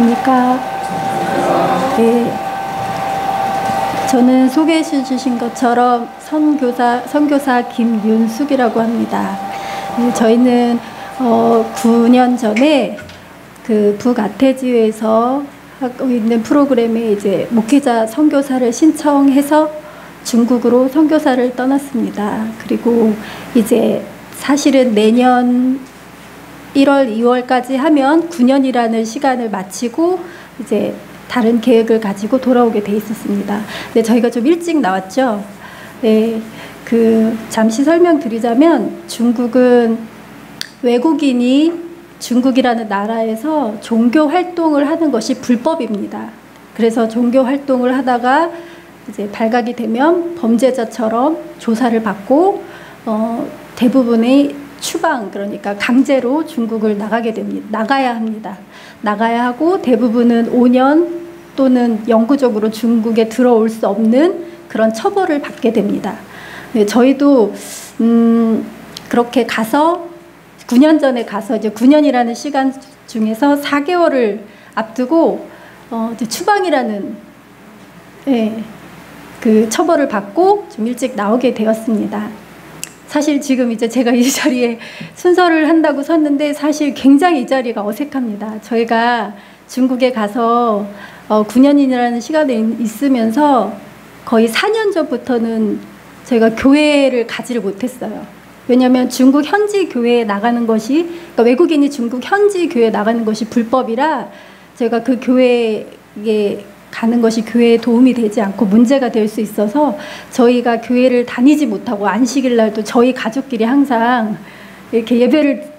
안녕하십니까. 네, 저는 소개해 주신 것처럼 선교사 김윤숙이라고 합니다. 네, 저희는 9년 전에 그 북아태지회에서 하고 있는 프로그램에 이제 목회자 선교사를 신청해서 중국으로 선교사를 떠났습니다. 그리고 이제 사실은 내년 1월, 2월까지 하면 9년이라는 시간을 마치고 이제 다른 계획을 가지고 돌아오게 돼 있었습니다. 근데 저희가 좀 일찍 나왔죠. 네, 잠시 설명드리자면 중국은 외국인이 중국이라는 나라에서 종교 활동을 하는 것이 불법입니다. 그래서 종교 활동을 하다가 이제 발각이 되면 범죄자처럼 조사를 받고 대부분의 추방, 그러니까 강제로 중국을 나가게 됩니다. 나가야 합니다. 나가야 하고 대부분은 5년 또는 영구적으로 중국에 들어올 수 없는 그런 처벌을 받게 됩니다. 네, 저희도 그렇게 가서 9년 전에 가서 이제 9년이라는 시간 중에서 4개월을 앞두고 이제 추방이라는 그 처벌을 받고 좀 일찍 나오게 되었습니다. 사실 지금 이제 제가 이 자리에 순서를 한다고 섰는데 사실 굉장히 이 자리가 어색합니다. 저희가 중국에 가서 9년이라는 시간이 있으면서 거의 4년 전부터는 저희가 교회를 가지를 못했어요. 왜냐하면 중국 현지 교회에 나가는 것이, 그러니까 외국인이 중국 현지 교회에 나가는 것이 불법이라 제가 그 교회에 가는 것이 교회에 도움이 되지 않고 문제가 될 수 있어서 저희가 교회를 다니지 못하고 안식일 날도 저희 가족끼리 항상 이렇게 예배를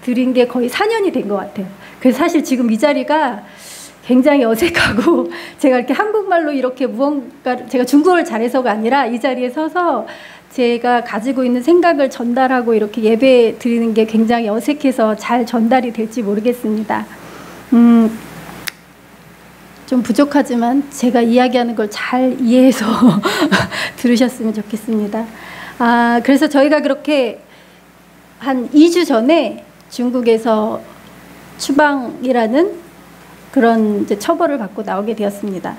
드린 게 거의 4년이 된 것 같아요. 그래서 사실 지금 이 자리가 굉장히 어색하고 제가 이렇게 한국말로 이렇게 무언가, 제가 중국어를 잘해서가 아니라 이 자리에 서서 제가 가지고 있는 생각을 전달하고 이렇게 예배 드리는 게 굉장히 어색해서 잘 전달이 될지 모르겠습니다. 좀 부족하지만 제가 이야기하는 걸 잘 이해해서 들으셨으면 좋겠습니다. 그래서 저희가 그렇게 한 2주 전에 중국에서 추방이라는 그런 이제 처벌을 받고 나오게 되었습니다.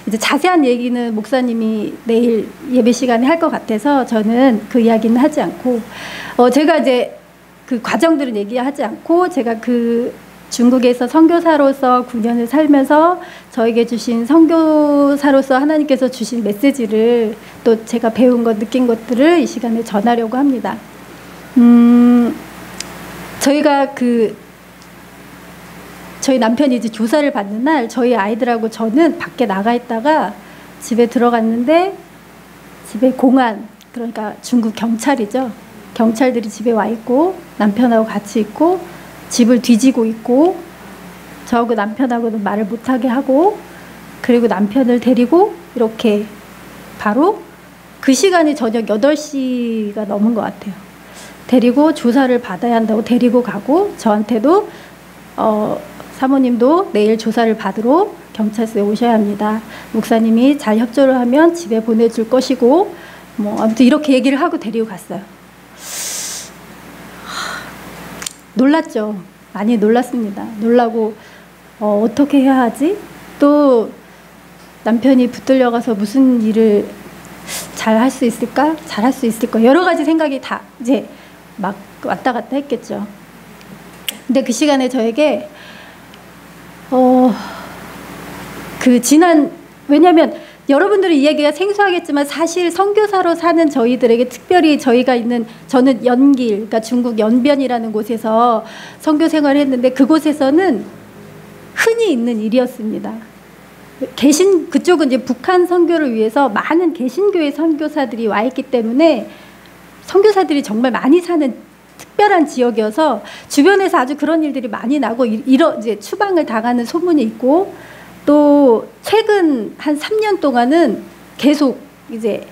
이제 자세한 얘기는 목사님이 내일 예배 시간에 할 것 같아서 저는 그 이야기는 하지 않고, 제가 이제 그 과정들은 얘기하지 않고 제가 중국에서 선교사로서 9년을 살면서 저에게 주신 선교사로서 하나님께서 주신 메시지를 또 제가 배운 것, 느낀 것들을 이 시간에 전하려고 합니다. 저희가 저희 남편이 이제 조사를 받는 날 저희 아이들하고 저는 밖에 나가 있다가 집에 들어갔는데 집에 공안, 그러니까 중국 경찰이죠. 경찰들이 집에 와 있고 남편하고 같이 있고 집을 뒤지고 있고 저하고 남편하고는 말을 못하게 하고, 그리고 남편을 데리고 이렇게 바로 그 시간이 저녁 8시가 넘은 것 같아요. 데리고 조사를 받아야 한다고 데리고 가고, 저한테도 사모님도 내일 조사를 받으러 경찰서에 오셔야 합니다. 목사님이 잘 협조를 하면 집에 보내줄 것이고, 뭐 아무튼 이렇게 얘기를 하고 데리고 갔어요. 놀랐죠. 많이 놀랐습니다. 놀라고 어떻게 해야 하지? 또 남편이 붙들려 가서 무슨 일을 잘 할 수 있을까? 잘 할 수 있을까? 여러 가지 생각이 다 이제 막 왔다 갔다 했겠죠. 근데 그 시간에 저에게 왜냐하면 여러분들이 이 얘기가 생소하겠지만 사실 선교사로 사는 저희들에게, 특별히 저는 연길, 그러니까 중국 연변이라는 곳에서 선교 생활을 했는데 그곳에서는 흔히 있는 일이었습니다. 그쪽은 이제 북한 선교를 위해서 많은 개신교의 선교사들이 와 있기 때문에 선교사들이 정말 많이 사는 특별한 지역이어서 주변에서 아주 그런 일들이 많이 나고 이제 추방을 당하는 소문이 있고, 또 최근 한 3년 동안은 계속 이제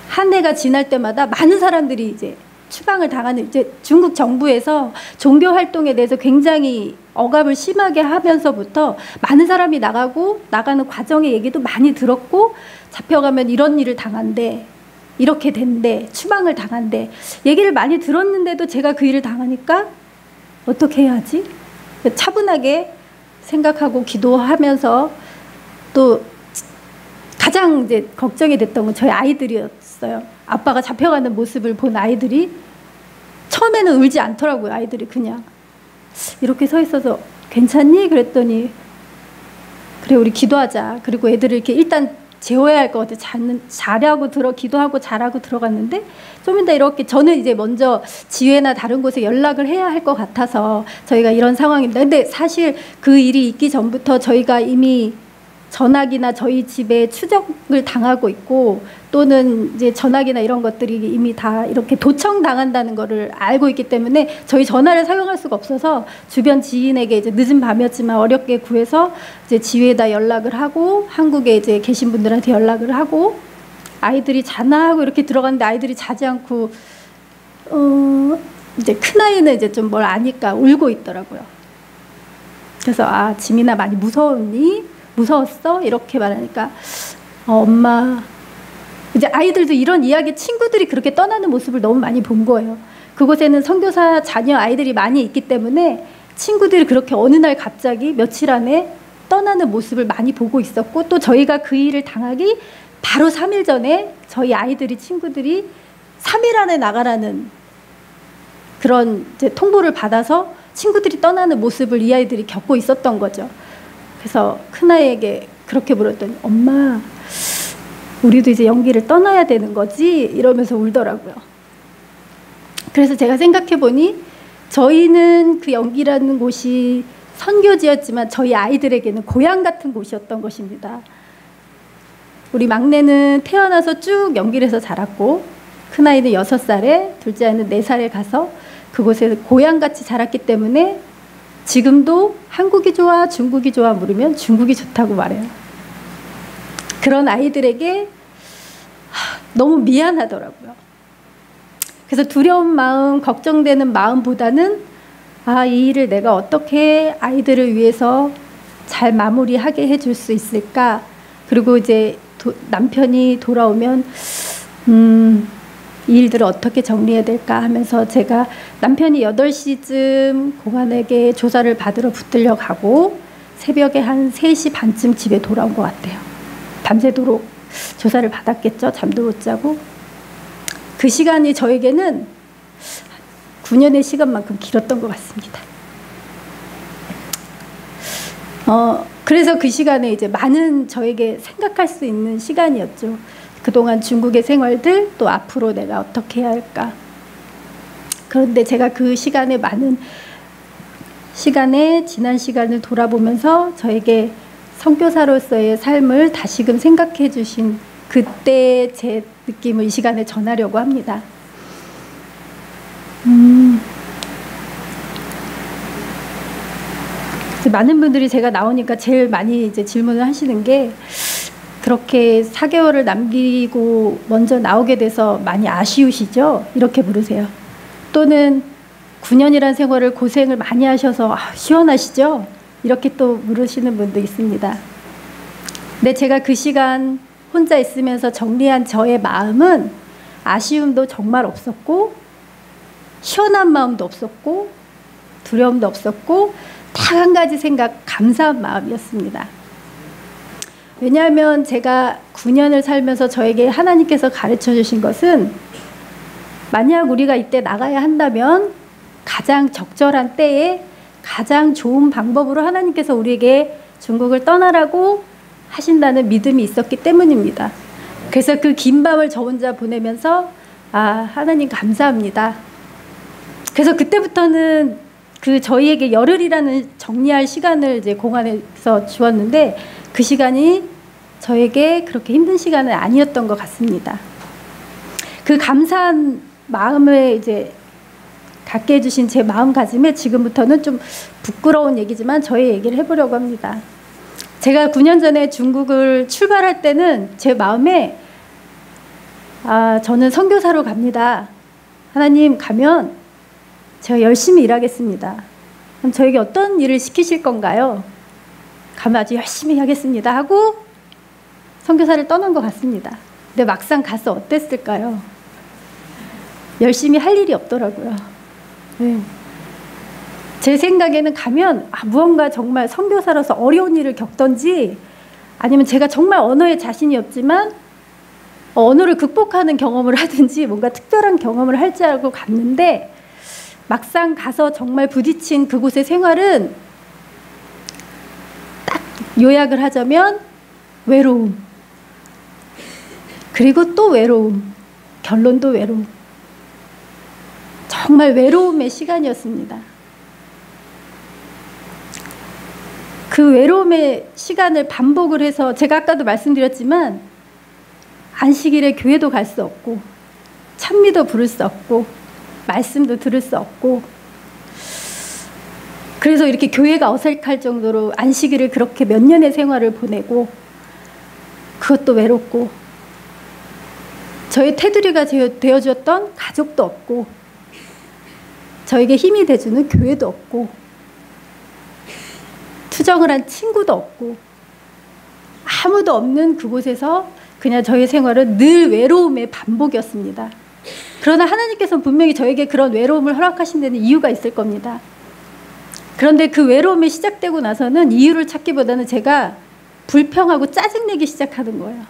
한 해가 지날 때마다 많은 사람들이 이제 추방을 당하는, 이제 중국 정부에서 종교 활동에 대해서 굉장히 억압을 심하게 하면서부터 많은 사람이 나가는 과정의 얘기도 많이 들었고, 잡혀가면 이런 일을 당한대, 이렇게 된대, 추방을 당한대 얘기를 많이 들었는데도 제가 그 일을 당하니까 어떻게 해야 하지? 차분하게 생각하고 기도하면서 또 가장 이제 걱정이 됐던 건 저희 아이들이었어요. 아빠가 잡혀가는 모습을 본 아이들이 처음에는 울지 않더라고요. 아이들이 그냥 이렇게 서 있어서 괜찮니? 그랬더니 그래 우리 기도하자. 그리고 애들을 이렇게 일단 재워야 할 것 같아. 자라고 기도하고 잘하고 들어갔는데 좀 이따 이렇게 저는 이제 먼저 지회나 다른 곳에 연락을 해야 할 것 같아서 저희가 이런 상황입니다. 근데 사실 그 일이 있기 전부터 저희가 이미 전학이나 저희 집에 추적을 당하고 있고 또는 이제 전학이나 이런 것들이 이미 다 이렇게 도청당한다는 거를 알고 있기 때문에 저희 전화를 사용할 수가 없어서 주변 지인에게 이제 늦은 밤이었지만 어렵게 구해서 이제 지회에다 연락을 하고 한국에 이제 계신 분들한테 연락을 하고 아이들이 자나 하고 이렇게 들어갔는데 아이들이 자지 않고 이제 큰아이는 이제 좀 뭘 아니까 울고 있더라고요. 그래서 아 지민아 많이 무서웠니? 무서웠어? 이렇게 말하니까 엄마 이제 아이들도 이런 이야기 친구들이 그렇게 떠나는 모습을 너무 많이 본 거예요. 그곳에는 선교사 자녀 아이들이 많이 있기 때문에 친구들이 그렇게 어느 날 갑자기 며칠 안에 떠나는 모습을 많이 보고 있었고 또 저희가 그 일을 당하기 바로 3일 전에 저희 아이들이 친구들이 3일 안에 나가라는 그런 이제 통보를 받아서 친구들이 떠나는 모습을 이 아이들이 겪고 있었던 거죠. 그래서 큰아이에게 그렇게 물었더니 엄마 우리도 이제 연기를 떠나야 되는 거지? 이러면서 울더라고요. 그래서 제가 생각해 보니 저희는 그 연기라는 곳이 선교지였지만 저희 아이들에게는 고향 같은 곳이었던 것입니다. 우리 막내는 태어나서 쭉 연기에서 자랐고 큰아이는 6살에 둘째 아이는 4살에 가서 그곳에서 고향같이 자랐기 때문에 지금도 한국이 좋아 중국이 좋아 물으면 중국이 좋다고 말해요. 그런 아이들에게 너무 미안하더라고요. 그래서 두려운 마음, 걱정되는 마음보다는 아, 이 일을 내가 어떻게 아이들을 위해서 잘 마무리하게 해줄 수 있을까? 그리고 이제 남편이 돌아오면 이 일들을 어떻게 정리해야 될까 하면서 제가 남편이 8시쯤 공안에게 조사를 받으러 붙들려 가고 새벽에 한 3시 반쯤 집에 돌아온 것 같아요. 밤새도록 조사를 받았겠죠. 잠도 못 자고. 그 시간이 저에게는 9년의 시간만큼 길었던 것 같습니다. 그래서 그 시간에 이제 많은 저에게 생각할 수 있는 시간이었죠. 그동안 중국의 생활들 또 앞으로 내가 어떻게 해야 할까. 그런데 제가 그 시간에 지난 시간을 돌아보면서 저에게 선교사로서의 삶을 다시금 생각해 주신 그때 제 느낌을 이 시간에 전하려고 합니다. 많은 분들이 제가 나오니까 제일 많이 이제 질문을 하시는 게 그렇게 4개월을 남기고 먼저 나오게 돼서 많이 아쉬우시죠? 이렇게 물으세요. 또는 9년이라는 세월을 고생을 많이 하셔서 시원하시죠? 이렇게 또 물으시는 분도 있습니다. 근데 제가 그 시간 혼자 있으면서 정리한 저의 마음은 아쉬움도 정말 없었고 시원한 마음도 없었고 두려움도 없었고 딱 한 가지 생각, 감사한 마음이었습니다. 왜냐하면 제가 9년을 살면서 저에게 하나님께서 가르쳐 주신 것은 만약 우리가 이때 나가야 한다면 가장 적절한 때에 가장 좋은 방법으로 하나님께서 우리에게 중국을 떠나라고 하신다는 믿음이 있었기 때문입니다. 그래서 그 긴 밤을 저 혼자 보내면서 하나님 감사합니다. 그래서 그때부터는 그 저희에게 열흘이라는 정리할 시간을 이제 공안에서 주었는데 그 시간이 저에게 그렇게 힘든 시간은 아니었던 것 같습니다. 그 감사한 마음을 이제 갖게 해주신 제 마음가짐에 지금부터는 좀 부끄러운 얘기지만 저의 얘기를 해보려고 합니다. 제가 9년 전에 중국을 출발할 때는 제 마음에 저는 선교사로 갑니다. 하나님 가면 제가 열심히 일하겠습니다. 그럼 저에게 어떤 일을 시키실 건가요? 가면 아주 열심히 하겠습니다 하고 선교사를 떠난 것 같습니다. 근데 막상 가서 어땠을까요? 열심히 할 일이 없더라고요. 네. 제 생각에는 가면 무언가 정말 선교사로서 어려운 일을 겪던지 아니면 제가 정말 언어에 자신이 없지만 언어를 극복하는 경험을 하든지 뭔가 특별한 경험을 할 줄 알고 갔는데 막상 가서 정말 부딪힌 그곳의 생활은 딱 요약을 하자면 외로움, 그리고 또 외로움, 결론도 외로움. 정말 외로움의 시간이었습니다. 그 외로움의 시간을 반복을 해서 제가 아까도 말씀드렸지만 안식일에 교회도 갈 수 없고 찬미도 부를 수 없고 말씀도 들을 수 없고 그래서 이렇게 교회가 어색할 정도로 안식일을 그렇게 몇 년의 생활을 보내고 그것도 외롭고 저의 테두리가 되어주었던 가족도 없고 저에게 힘이 돼주는 교회도 없고 투정을 한 친구도 없고 아무도 없는 그곳에서 그냥 저의 생활은 늘 외로움의 반복이었습니다. 그러나 하나님께서는 분명히 저에게 그런 외로움을 허락하신 데는 이유가 있을 겁니다. 그런데 그 외로움이 시작되고 나서는 이유를 찾기보다는 제가 불평하고 짜증내기 시작하는 거예요.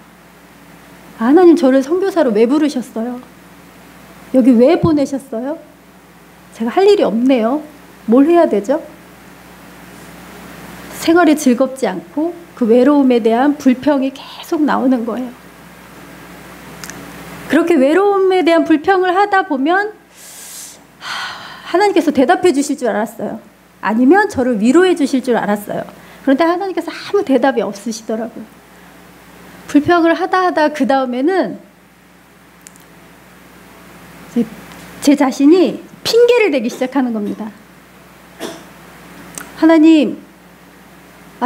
하나님 저를 선교사로 왜 부르셨어요? 여기 왜 보내셨어요? 제가 할 일이 없네요. 뭘 해야 되죠? 생활이 즐겁지 않고 그 외로움에 대한 불평이 계속 나오는 거예요. 그렇게 외로움에 대한 불평을 하다 보면 하나님께서 대답해 주실 줄 알았어요. 아니면 저를 위로해 주실 줄 알았어요. 그런데 하나님께서 아무 대답이 없으시더라고요. 불평을 하다 그 다음에는 제 자신이 핑계를 대기 시작하는 겁니다. 하나님,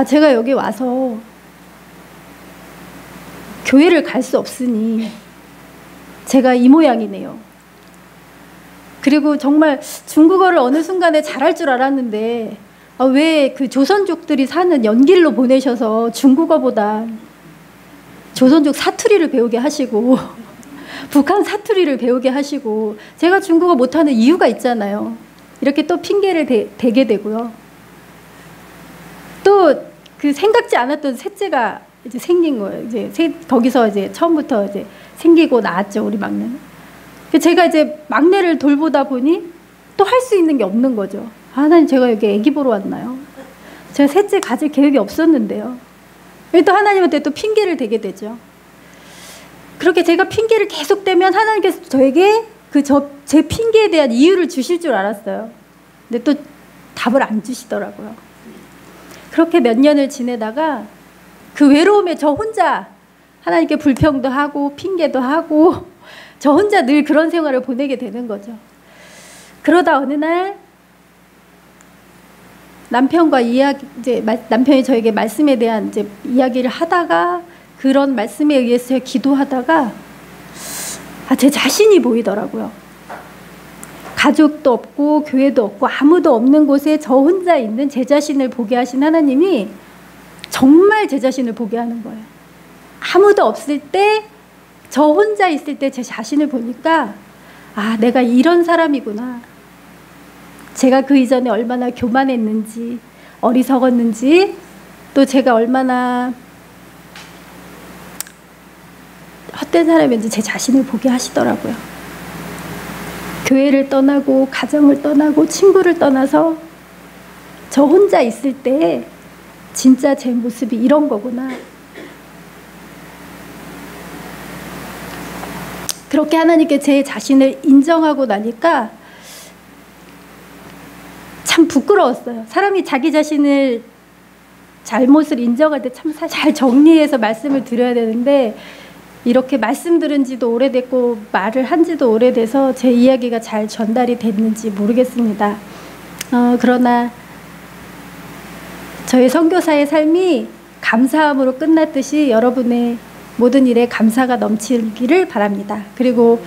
제가 여기 와서 교회를 갈 수 없으니 제가 이 모양이네요. 그리고 정말 중국어를 어느 순간에 잘할 줄 알았는데 왜 그 조선족들이 사는 연길로 보내셔서 중국어보다 조선족 사투리를 배우게 하시고 북한 사투리를 배우게 하시고 제가 중국어 못하는 이유가 있잖아요. 이렇게 또 핑계를 대게 되고요. 또 그 생각지 않았던 셋째가 이제 생긴 거예요. 이제 거기서 이제 처음부터 이제 생기고 나왔죠, 우리 막내는. 제가 이제 막내를 돌보다 보니 또 할 수 있는 게 없는 거죠. 하나님, 제가 여기 애기 보러 왔나요? 제가 셋째 가질 계획이 없었는데요. 또 하나님한테 또 핑계를 대게 되죠. 그렇게 제가 핑계를 계속 대면 하나님께서 저에게 제 핑계에 대한 이유를 주실 줄 알았어요. 근데 또 답을 안 주시더라고요. 그렇게 몇 년을 지내다가 그 외로움에 저 혼자 하나님께 불평도 하고 핑계도 하고 저 혼자 늘 그런 생활을 보내게 되는 거죠. 그러다 어느 날 남편과 남편이 저에게 말씀에 대한 이제 이야기를 하다가 그런 말씀에 의해서 기도하다가 제 자신이 보이더라고요. 가족도 없고 교회도 없고 아무도 없는 곳에 저 혼자 있는 제 자신을 보게 하신 하나님이 정말 제 자신을 보게 하는 거예요. 아무도 없을 때, 저 혼자 있을 때 제 자신을 보니까 내가 이런 사람이구나. 제가 그 이전에 얼마나 교만했는지, 어리석었는지, 또 제가 얼마나 헛된 사람인지 제 자신을 보게 하시더라고요. 교회를 떠나고 가정을 떠나고 친구를 떠나서 저 혼자 있을 때 진짜 제 모습이 이런 거구나. 그렇게 하나님께 제 자신을 인정하고 나니까 참 부끄러웠어요. 사람이 자기 자신을 잘못을 인정할 때 참 잘 정리해서 말씀을 드려야 되는데 이렇게 말씀 들은 지도 오래됐고 말을 한 지도 오래돼서 제 이야기가 잘 전달이 됐는지 모르겠습니다. 그러나 저희 선교사의 삶이 감사함으로 끝났듯이 여러분의 모든 일에 감사가 넘치기를 바랍니다. 그리고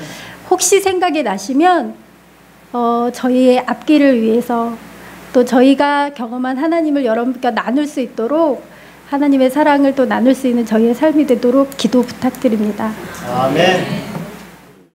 혹시 생각이 나시면 저희의 앞길을 위해서 또 저희가 경험한 하나님을 여러분과 나눌 수 있도록 하나님의 사랑을 또 나눌 수 있는 저희의 삶이 되도록 기도 부탁드립니다. 아멘.